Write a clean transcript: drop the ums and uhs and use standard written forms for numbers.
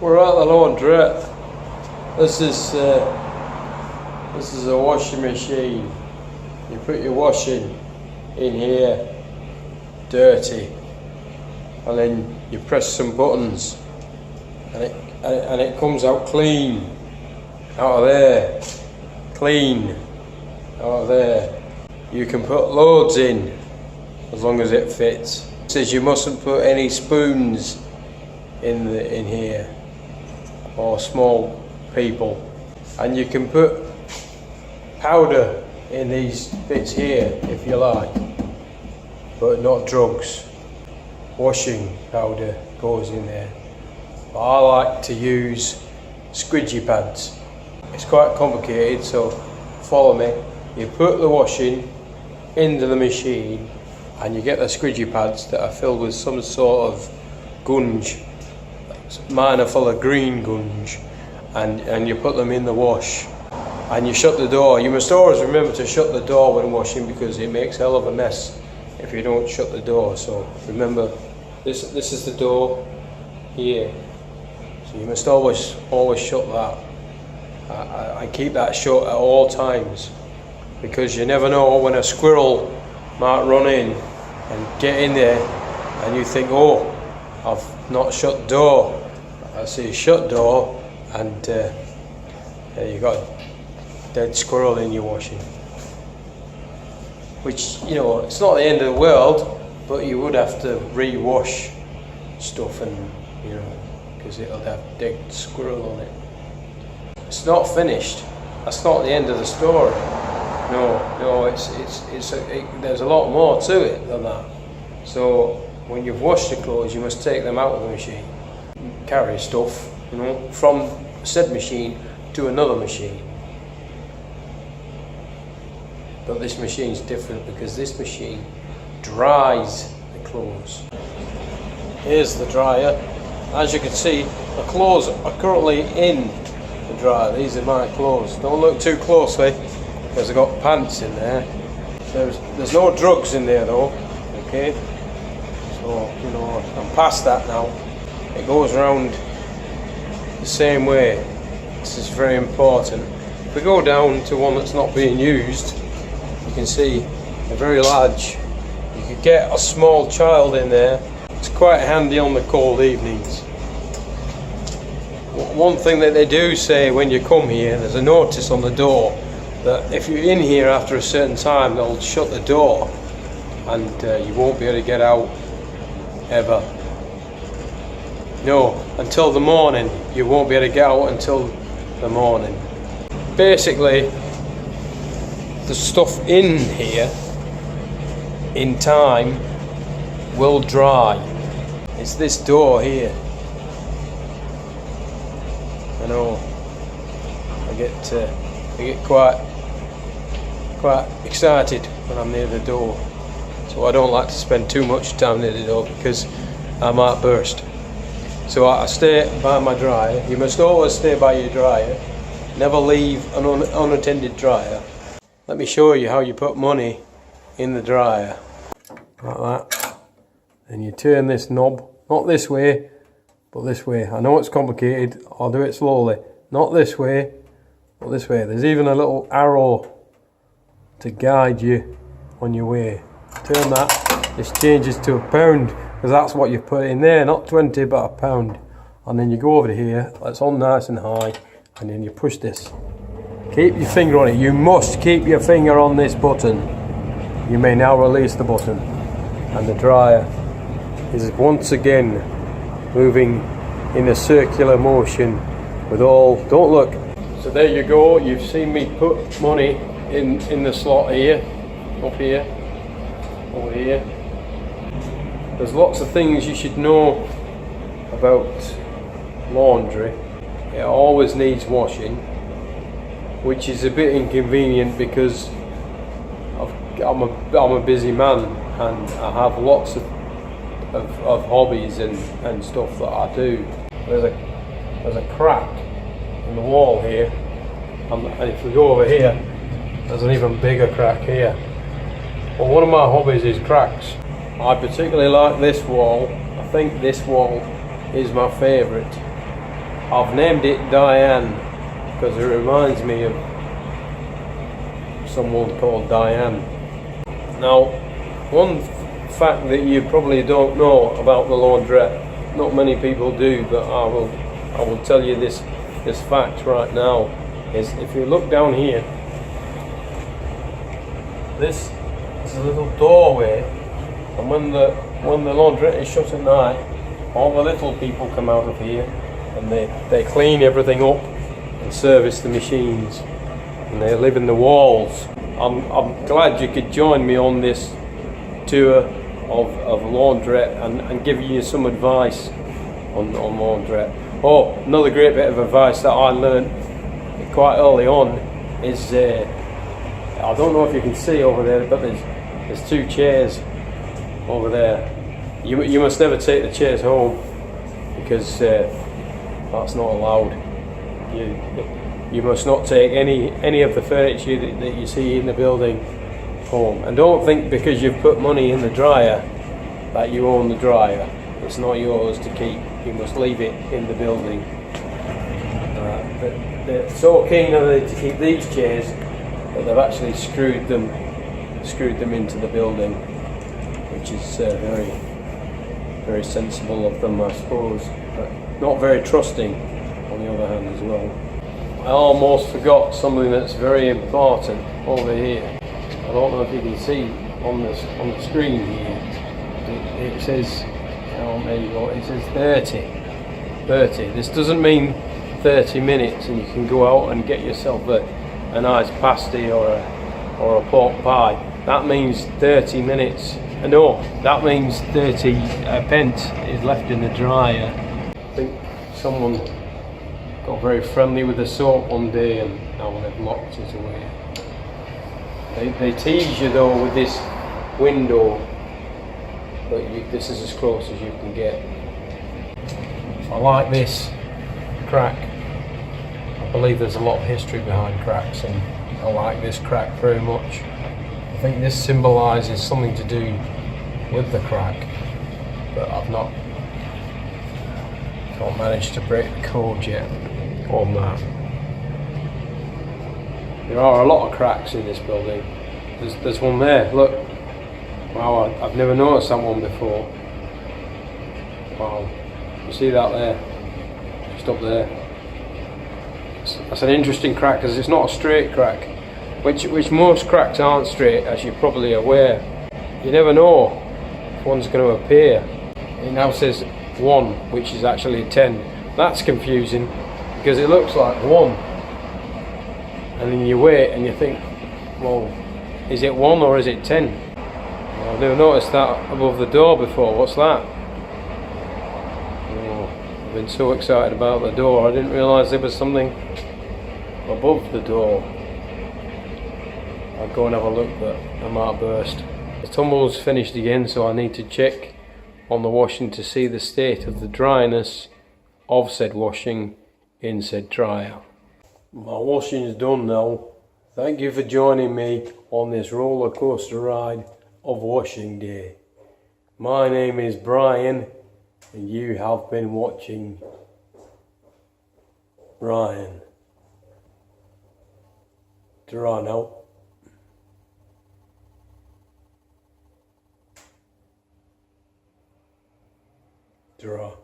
We're at the laundrette. This is a washing machine. You put your washing in here, dirty, and then you press some buttons, and it comes out clean, out of there, clean, out of there. You can put loads in as long as it fits. It says you mustn't put any spoons in here, or small people, and you can put powder in these bits here if you like, but not drugs. Washing powder goes in there, but I like to use squidgy pads. It's quite complicated, so follow me. You put the washing into the machine and you get the squidgy pads that are filled with some sort of gunge. Mine are full of green gunge, and you put them in the wash and you shut the door. You must always remember to shut the door when washing, because it makes a hell of a mess if you don't shut the door. So remember, this is the door here, so you must always shut that. I keep that shut at all times, because you never know when a squirrel might run in and get in there and you think, oh, I've not shut the door. I see a shut door, and you got a dead squirrel in your washing. Which, you know, it's not the end of the world, but you would have to re-wash stuff, and you know, because it'll have dead squirrel on it. It's not finished. That's not the end of the story. No, there's a lot more to it than that. So when you've washed the clothes, you must take them out of the machine. Carry stuff, you know, from said machine to another machine. But this machine's different, because this machine dries the clothes. Here's the dryer. As you can see, the clothes are currently in the dryer. These are my clothes. Don't look too closely, because I've got pants in there. There's no drugs in there though, okay? So, you know, I'm past that now. It goes around the same way. This is very important. If we go down to one that's not being used, you can see they're very large. You could get a small child in there. It's quite handy on the cold evenings. One thing that they do say when you come here, there's a notice on the door that if you're in here after a certain time, they'll shut the door, and you won't be able to get out ever. No, until the morning. You won't be able to get out until the morning. Basically, the stuff in here, in time, will dry. It's this door here. I know. I get quite excited when I'm near the door. So I don't like to spend too much time near the door, because I might burst. So I stay by my dryer. You must always stay by your dryer. Never leave an unattended dryer. Let me show you how you put money in the dryer. Like that. And you turn this knob, not this way, but this way. I know it's complicated, I'll do it slowly. Not this way, but this way. There's even a little arrow to guide you on your way. Turn that, this changes to £1, because that's what you put in there, not 20 but £1. And then you go over to here, that's on nice and high, and then you push this. Keep your finger on it. You must keep your finger on this button. You may now release the button, and the dryer is once again moving in a circular motion with all, don't look. So there you go, you've seen me put money in the slot here, up here, over here. There's lots of things you should know about laundry. It always needs washing, which is a bit inconvenient, because I'm a busy man, and I have lots of hobbies and stuff that I do. There's a crack in the wall here, and if we go over here, there's an even bigger crack here. Well, one of my hobbies is cracks. I particularly like this wall. I think this wall is my favourite. I've named it Diane because it reminds me of someone called Diane. Now, one fact that you probably don't know about the laundrette, not many people do, but I will tell you this fact right now, is if you look down here, this is a little doorway, and when the laundrette is shut at night, all the little people come out of here and they clean everything up and service the machines, and they live in the walls. I'm glad you could join me on this tour of laundrette and give you some advice on laundrette. Oh, another great bit of advice that I learned quite early on is, I don't know if you can see over there, but there's two chairs over there. You must never take the chairs home because that's not allowed. You must not take any of the furniture that you see in the building home. And don't think because you've put money in the dryer that you own the dryer. It's not yours to keep. You must leave it in the building. They're so keen are they to keep these chairs that they've actually screwed them into the building, which is very, very sensible of them, I suppose, but not very trusting on the other hand as well. I almost forgot something that's very important over here. I don't know if you can see on the screen here. It says, oh, there you go. It says 30. This doesn't mean 30 minutes and you can go out and get yourself a nice pasty or a pork pie. That means 30 minutes. No, that means 30 pence is left in the dryer. I think someone got very friendly with the soap one day and now they've locked it away. They tease you though with this window, but this is as close as you can get. I like this crack. I believe there's a lot of history behind cracks, and I like this crack very much. I think this symbolises something to do with the crack, but I've not managed to break the code yet on that. There are a lot of cracks in this building. There's one there, look. Wow, I've never noticed that one before. Wow, you see that there? Just up there. That's an interesting crack because it's not a straight crack, which most cracks aren't straight, as you're probably aware. You never know if one's going to appear. It now says 1, which is actually 10. That's confusing because it looks like 1. And then you wait and you think, well, is it 1 or is it 10? Well, I've never noticed that above the door before. What's that? Oh, I've been so excited about the door, I didn't realise there was something above the door. I'll go and have a look, but I might burst. The tumble's finished again, so I need to check on the washing to see the state of the dryness of said washing in said dryer. My washing is done now. Thank you for joining me on this roller coaster ride of washing day. My name is Brian and you have been watching Brian. Draw now. Draw.